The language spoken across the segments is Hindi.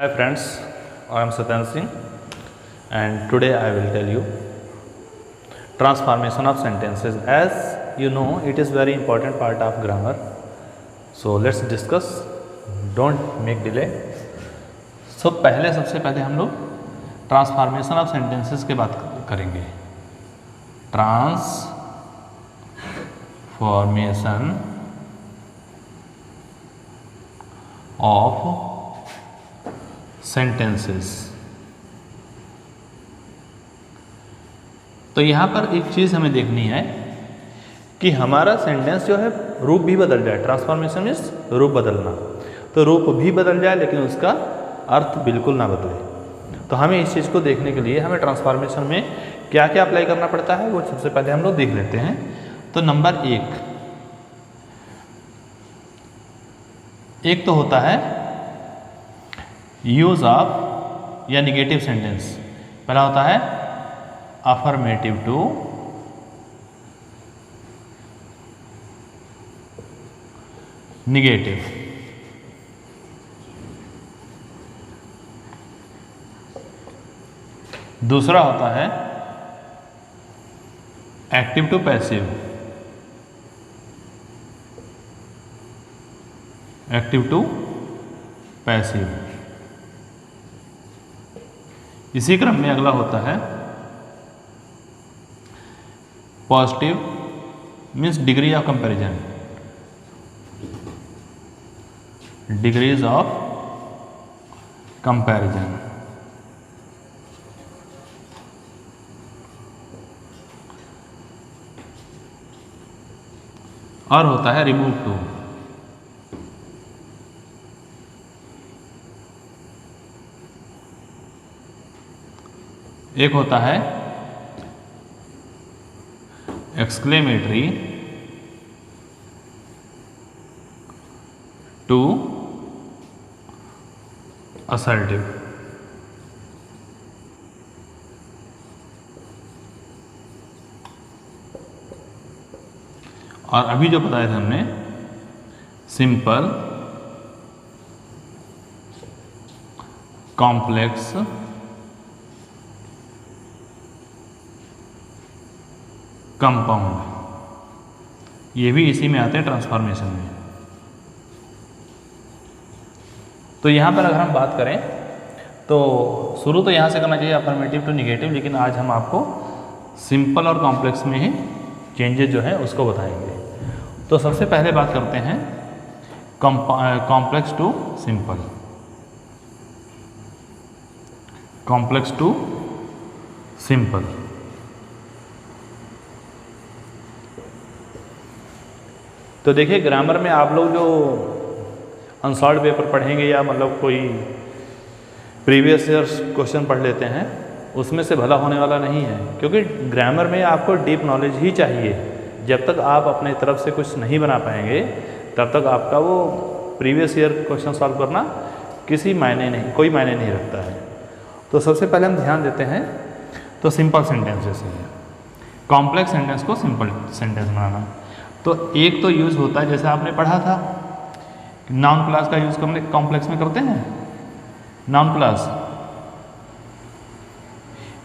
Hi friends, I am Satan Singh and today I will tell you transformation of sentences. As you know, it is very important part of grammar. So let's discuss. Don't make delay. So सबसे पहले हम लोग ट्रांसफॉर्मेशन ऑफ सेंटेंसेस के बात करेंगे. Transformation of sentences. तो यहाँ पर एक चीज़ हमें देखनी है कि हमारा सेंटेंस जो है रूप भी बदल जाए. ट्रांसफॉर्मेशन मीन्स रूप बदलना. तो रूप भी बदल जाए लेकिन उसका अर्थ बिल्कुल ना बदले. तो हमें इस चीज़ को देखने के लिए हमें ट्रांसफॉर्मेशन में क्या क्या अप्लाई करना पड़ता है वो सबसे पहले हम लोग देख लेते हैं. तो नंबर एक तो होता है यूज ऑफ या निगेटिव सेंटेंस. पहला होता है अफर्मेटिव टू निगेटिव. दूसरा होता है active to passive. Active to passive. इसी क्रम में अगला होता है positive means degree of comparison. Degrees of comparison. और होता है रिमूव टू. एक होता है एक्सक्लेमेटरी टू असर्टिव. और अभी जो बताया था हमने सिंपल, कॉम्प्लेक्स, कंपाउंड, ये भी इसी में आते हैं ट्रांसफॉर्मेशन में. तो यहाँ पर अगर हम बात करें तो शुरू तो यहाँ से करना चाहिए अफर्मेटिव टू निगेटिव, लेकिन आज हम आपको सिंपल और कॉम्प्लेक्स में ही चेंजेस जो है उसको बताएंगे. तो सबसे पहले बात करते हैं complex to simple. Complex to simple. तो देखिए ग्रामर में आप लोग जो अनसॉल्व पेपर पढ़ेंगे या मतलब कोई प्रीवियस ईयर्स क्वेश्चन पढ़ लेते हैं उसमें से भला होने वाला नहीं है, क्योंकि ग्रामर में आपको डीप नॉलेज ही चाहिए. जब तक आप अपने तरफ से कुछ नहीं बना पाएंगे तब तक आपका वो प्रीवियस ईयर क्वेश्चन सॉल्व करना कोई मायने नहीं रखता है. तो सबसे पहले हम ध्यान देते हैं तो सिंपल सेंटेंसेस है. कॉम्प्लेक्स सेंटेंस को सिंपल सेंटेंस बनाना. तो एक तो यूज़ होता है जैसे आपने पढ़ा था नाउन क्लास का यूज़ करने कॉम्प्लेक्स में करते हैं. नाउन क्लास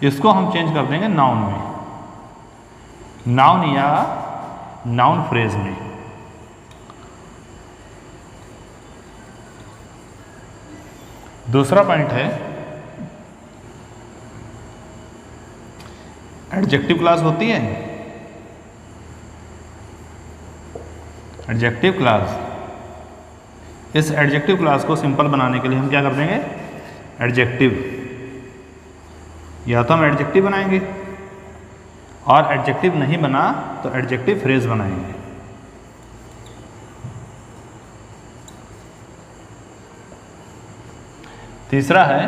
इसको हम चेंज कर देंगे नाउन में, नाउन या नाउन फ्रेज में. दूसरा पॉइंट है एडजेक्टिव क्लास होती है. एडजेक्टिव क्लास, इस एडजेक्टिव क्लास को सिंपल बनाने के लिए हम क्या कर देंगे एडजेक्टिव. या तो हम एडजेक्टिव बनाएंगे और एडजेक्टिव नहीं बना तो एडजेक्टिव फ्रेज बनाएंगे. तीसरा है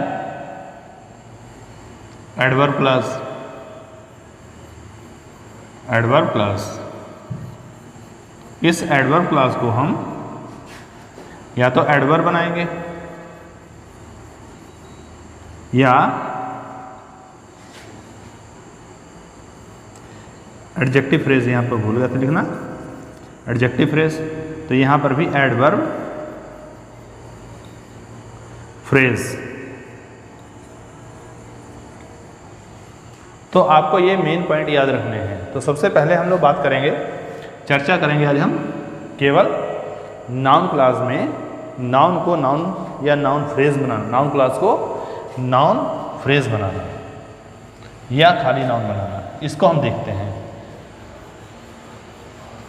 एडवर्ब प्लस. एडवर्ब प्लस, इस एडवर्ब क्लास को हम या तो एडवर्ब बनाएंगे या एडजेक्टिव फ्रेज. यहाँ पर भूल गया था लिखना एडजेक्टिव फ्रेज. तो यहाँ पर भी एडवर्ब फ्रेज तो आपको ये मेन पॉइंट याद रखने हैं। तो सबसे पहले हम लोग बात करेंगे, चर्चा करेंगे आज हम केवल नाउन क्लास में नाउन को नाउन या नाउन फ्रेज बनाना, नाउन क्लास को नाउन फ्रेज बनाना या खाली नाउन बनाना, इसको हम देखते हैं।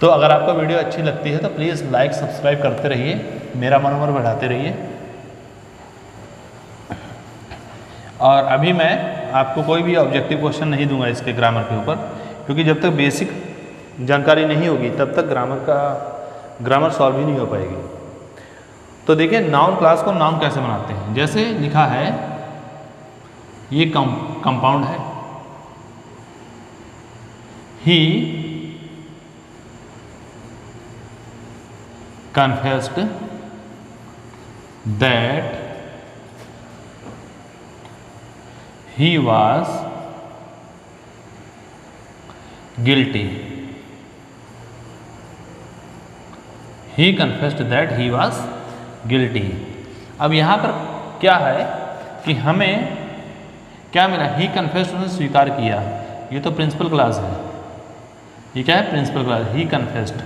तो अगर आपको वीडियो अच्छी लगती है तो प्लीज़ लाइक सब्सक्राइब करते रहिए, मेरा मनोबल बढ़ाते रहिए। और अभी मैं आपको कोई भी ऑब्जेक्टिव क्वेश्चन नहीं दूंगा इसके ग्रामर के ऊपर, क्योंकि जब तक बेसिक जानकारी नहीं होगी तब तक ग्रामर सॉल्व ही नहीं हो पाएगी। तो देखिए नाउन क्लास को नाउन कैसे बनाते हैं। जैसे लिखा है ये कंपाउंड है, ही confessed that he was guilty. He confessed that he was guilty. अब यहाँ पर क्या है कि हमें क्या मिला, ही कन्फेस्ड, उसने स्वीकार किया। ये तो प्रिंसिपल क्लास है, ये क्या है, प्रिंसिपल क्लास, ही कन्फेस्ड।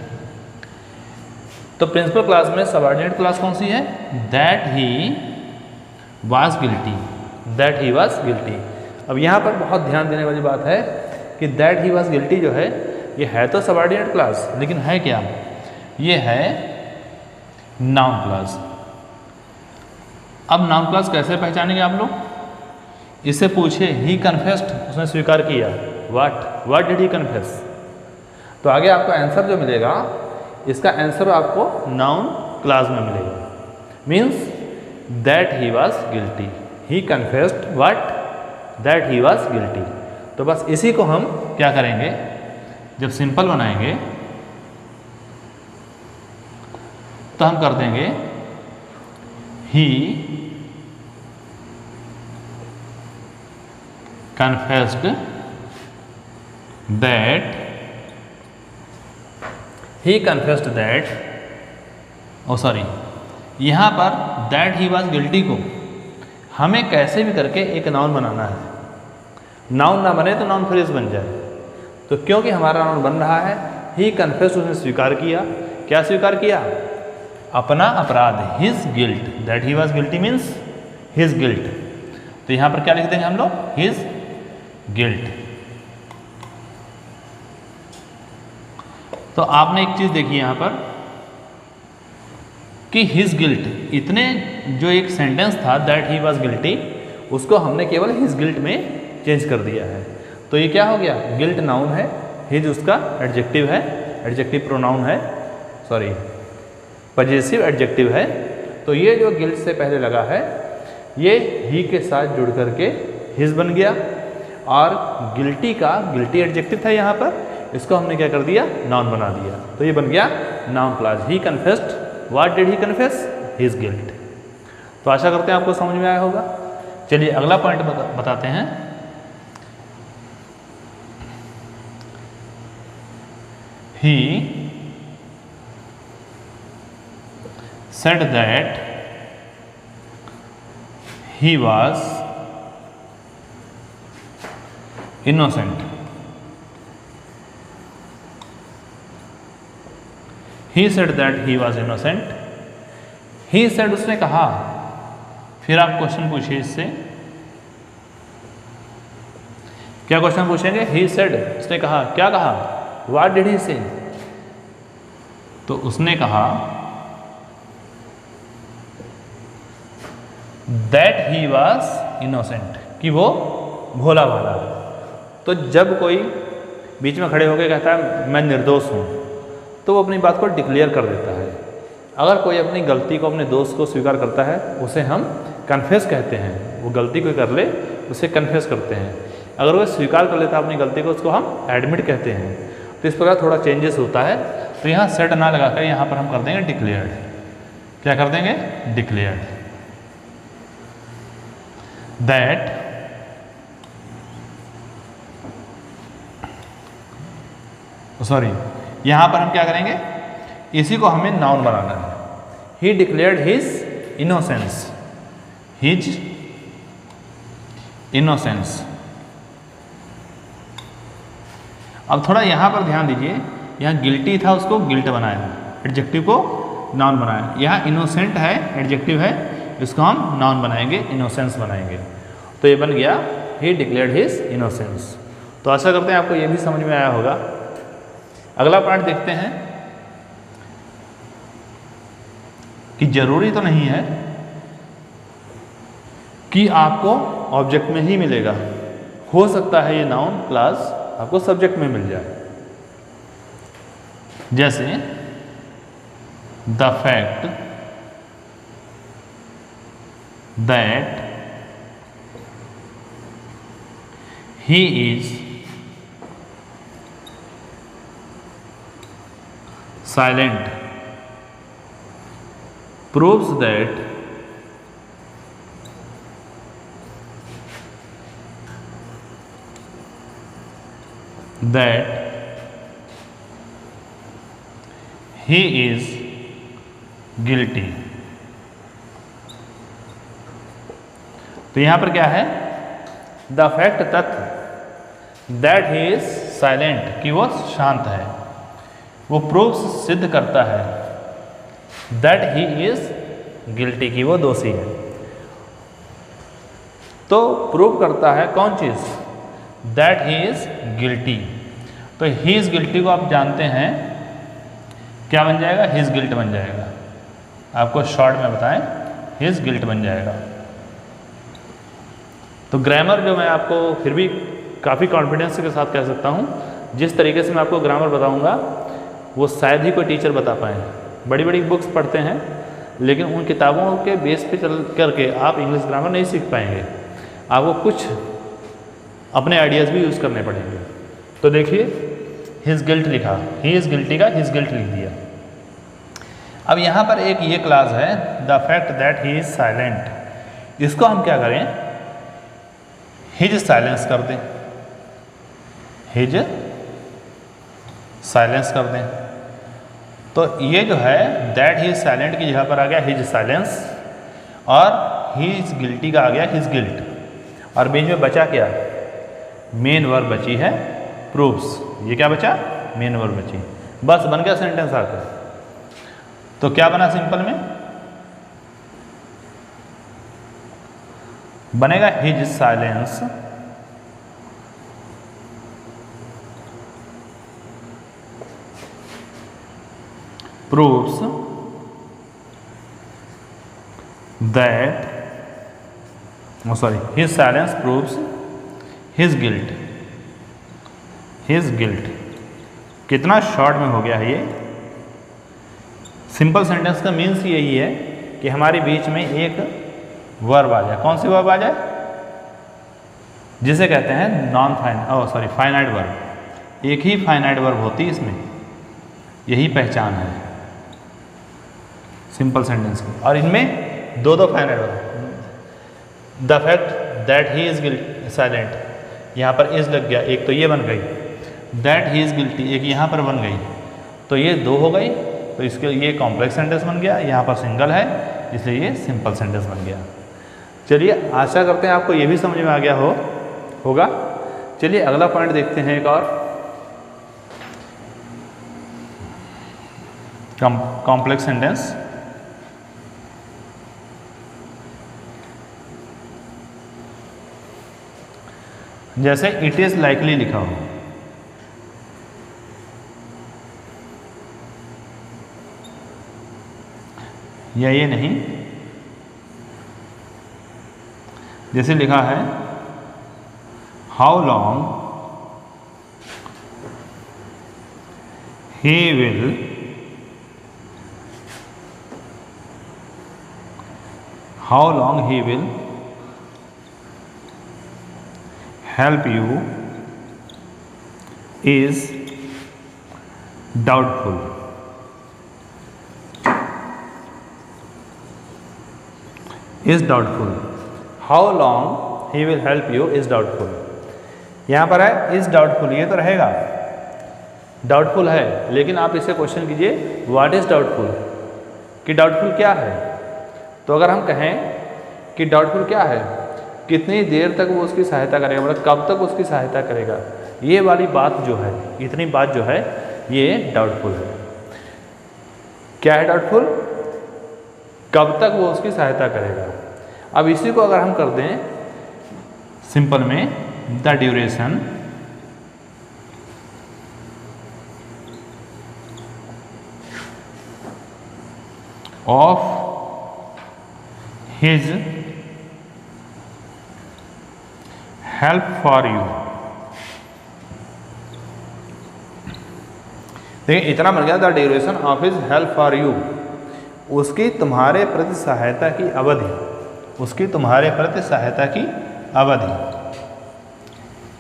तो प्रिंसिपल क्लास में सबऑर्डिनेट क्लास कौन सी है, that he was guilty, that he was guilty. अब यहाँ पर बहुत ध्यान देने वाली बात है कि दैट ही वाज गिल्टी जो है ये है तो सबऑर्डिनेट क्लास, लेकिन है क्या, ये है नाउन क्लास। अब नाउन क्लास कैसे पहचानेंगे आप लोग, इससे पूछे ही कन्फेस्ड, उसने स्वीकार किया, व्हाट डिड ही कन्फेस। तो आगे आपको आंसर जो मिलेगा, इसका आंसर आपको नाउन क्लास में मिलेगा। Means that he was guilty, he confessed what, that he was guilty. तो बस इसी को हम क्या करेंगे, जब सिंपल बनाएंगे तो हम कर देंगे he confessed that, he confessed that, यहाँ पर दैट ही वाज गिल्टी को हमें कैसे भी करके एक नाउन बनाना है। नाउन ना बने तो नाउन फ्रेज बन जाए। तो क्योंकि हमारा नाउन बन रहा है, ही कन्फेस्ड, उसने स्वीकार किया। क्या स्वीकार किया, अपना अपराध, his guilt, that he was guilty means his guilt. तो यहाँ पर क्या लिख देंगे हम लोग, हिज गिल्ट। तो आपने एक चीज देखी यहाँ पर कि हिज गिल्ट, इतने जो एक सेंटेंस था दैट ही वाज गिल्टी, उसको हमने केवल हिज गिल्ट में चेंज कर दिया है। तो ये क्या हो गया, गिल्ट नाउन है, हिज उसका एडजेक्टिव है, एडजेक्टिव प्रोनाउन है, पजेसिव एडजेक्टिव है। तो ये जो गिल्ट से पहले लगा है ये ही के साथ जुड़ करके हिज बन गया, और गिल्टी का गिल्टी एडजेक्टिव था यहाँ पर, इसको हमने क्या कर दिया, नाउन बना दिया। तो ये बन गया noun class. He confessed, what did he confess, his guilt. तो आशा करते हैं आपको समझ में आया होगा। चलिए अगला पॉइंट बताते हैं। ही said that he was innocent. He said that he was innocent. He said, उसने कहा। फिर आप क्वेश्चन पूछिए इससे, क्या क्वेश्चन पूछेंगे, he said, उसने कहा, क्या कहा, what did he say। तो उसने कहा that he was innocent, कि वो भोला भाला है। तो जब कोई बीच में खड़े होकर कहता है मैं निर्दोष हूँ, तो वो अपनी बात को डिक्लेयर कर देता है। अगर कोई अपनी गलती को, अपने दोस्त को स्वीकार करता है, उसे हम कन्फेस कहते हैं। वो गलती कोई कर ले उसे कन्फेस करते हैं। अगर वो स्वीकार कर लेता है अपनी गलती को, उसको हम एडमिट कहते हैं। तो इस प्रकार थोड़ा चेंजेस होता है। तो यहाँ सेड ना लगाकर यहाँ पर हम कर देंगे डिक्लेयर्ड। क्या कर देंगे, डिक्लेयर्ड दैट यहाँ पर हम क्या करेंगे, इसी को हमें नाउन बनाना है। ही declared his innocence, his innocence. अब थोड़ा यहाँ पर ध्यान दीजिए, यहाँ गिल्टी था उसको गिल्ट बनाया, एडजेक्टिव को नाउन बनाया। यहाँ इनोसेंट है एडजेक्टिव है, इसको हम नाउन बनाएंगे, इनोसेंस बनाएंगे। तो ये बन गया ही डिक्लेयर्ड हिज इनोसेंस। तो आशा करते हैं आपको ये भी समझ में आया होगा। अगला पॉइंट देखते हैं कि जरूरी तो नहीं है कि आपको ऑब्जेक्ट में ही मिलेगा, हो सकता है ये नाउन क्लास आपको सब्जेक्ट में मिल जाए। जैसे the fact that he is silent proves that he is guilty। तो यहां पर क्या है, द फैक्ट तथ्य दैट ही इज साइलेंट कि वो शांत है, वो प्रूव्स सिद्ध करता है दैट ही इज गिल्टी कि वो दोषी है। तो प्रूव करता है कौन चीज, दैट ही इज गिल्टी। तो ही इज गिल्टी को आप जानते हैं क्या बन जाएगा, हिज गिल्ट बन जाएगा। आपको शॉर्ट में बताएं, हिज गिल्ट बन जाएगा। तो ग्रामर जो मैं आपको फिर भी काफ़ी कॉन्फिडेंस के साथ कह सकता हूँ, जिस तरीके से मैं आपको ग्रामर बताऊँगा वो शायद ही कोई टीचर बता पाए। बड़ी बड़ी बुक्स पढ़ते हैं लेकिन उन किताबों के बेस पे चल करके आप इंग्लिश ग्रामर नहीं सीख पाएंगे, आपको कुछ अपने आइडियाज़ भी यूज़ करने पड़ेंगे। तो देखिए हिज गिल्ट लिखा, ही इज़ गिल्टी का हिज गिल्ट लिख दिया। अब यहाँ पर एक ये क्लास है the fact that he is silent, इसको हम क्या करें, हिज साइलेंस कर दें, हिज साइलेंस कर दें। तो ये जो है दैट ही इज साइलेंट की जगह पर आ गया हिज साइलेंस और ही इज गिल्टी का आ गया हिज गिल्ट, और बीच में बचा क्या, मेन वर्ब बची है प्रूव्स। ये क्या बचा, मेन वर्ब बची, बस बन गया सेंटेंस आकर। तो क्या बना सिंपल में, बनेगा his silence proves that his silence proves his guilt, his guilt। कितना शॉर्ट में हो गया है ये। सिंपल सेंटेंस का मीन्स यही है कि हमारे बीच में एक वर्ब आ जाए। कौन सी वर्ब आ जाए, जिसे कहते हैं फाइनाइट वर्ब। एक ही फाइनाइट वर्ब होती है इसमें, यही पहचान है सिंपल सेंटेंस की। और इनमें दो finite verb, the fact that he is silent, यहाँ पर इज लग गया, एक तो ये बन गई, दैट ही इज गिल्टी एक यहाँ पर बन गई, तो ये दो हो गई। तो इसके ये कॉम्प्लेक्स सेंटेंस बन गया, यहाँ पर सिंगल है इसलिए ये सिंपल सेंटेंस बन गया। चलिए आशा करते हैं आपको ये भी समझ में आ गया होगा। चलिए अगला पॉइंट देखते हैं, एक और कॉम्प्लेक्स सेंटेंस। जैसे इट इज लाइकली लिखा हो, या ये नहीं, जैसे लिखा है how long he will help you is doubtful। is doubtful, how long he will help you is doubtful। यहाँ पर है is doubtful, ये तो रहेगा doubtful है, लेकिन आप इसे क्वेश्चन कीजिए what is doubtful, कि doubtful क्या है। तो अगर हम कहें कि doubtful क्या है, कितनी देर तक वो उसकी सहायता करेगा, मतलब कब तक उसकी सहायता करेगा, ये वाली बात जो है, इतनी बात जो है ये डाउटफुल है। क्या है डाउटफुल? कब तक वो उसकी सहायता करेगा। अब इसी को अगर हम कर दें सिंपल में, the duration of his help for you. देखिए इतना बन गया, the duration of his help for you, उसकी तुम्हारे प्रति सहायता की अवधि, उसकी तुम्हारे प्रति सहायता की अवधि।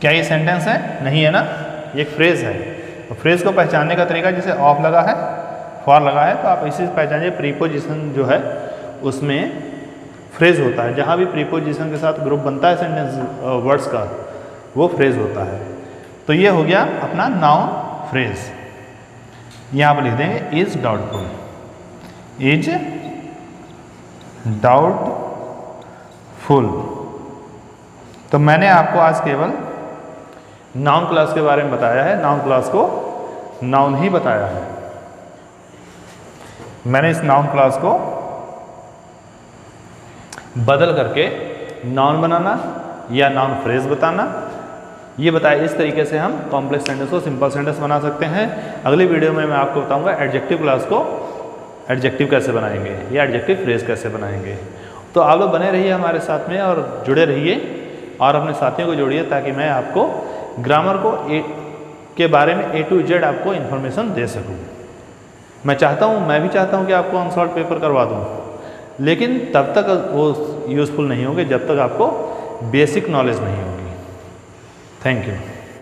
क्या ये सेंटेंस है? नहीं है ना, ये एक फ्रेज है। तो फ्रेज को पहचानने का तरीका, जैसे ऑफ लगा है, फॉर लगा है, तो आप इसी से पहचानिए। प्रीपोजिशन जो है उसमें फ्रेज होता है, जहाँ भी प्रीपोजिशन के साथ ग्रुप बनता है सेंटेंस वर्ड्स का, वो फ्रेज होता है। तो ये हो गया अपना नाउन फ्रेज। यहाँ पर लिख देंगे इज डाउटफुल, इज डाउटफुल। तो मैंने आपको आज केवल नाउन क्लास के बारे में बताया है, नाउन क्लास को नाउन ही बताया है। मैंने इस नाउन क्लास को बदल करके नाउन बनाना या नाउन फ्रेज बताना, ये बताया। इस तरीके से हम कॉम्प्लेक्स सेंटेंस को सिंपल सेंटेंस बना सकते हैं। अगली वीडियो में मैं आपको बताऊंगा एडजेक्टिव क्लास को एडजेक्टिव कैसे बनाएंगे या एडजेक्टिव फ्रेज कैसे बनाएंगे। तो आप लोग बने रहिए हमारे साथ में और जुड़े रहिए और अपने साथियों को जोड़िए, ताकि मैं आपको ग्रामर को के बारे में A to Z आपको इन्फॉर्मेशन दे सकूं। मैं भी चाहता हूं कि आपको अनसॉल्व पेपर करवा दूं, लेकिन तब तक वो यूज़फुल नहीं होंगे जब तक आपको बेसिक नॉलेज नहीं होगी। Thank you.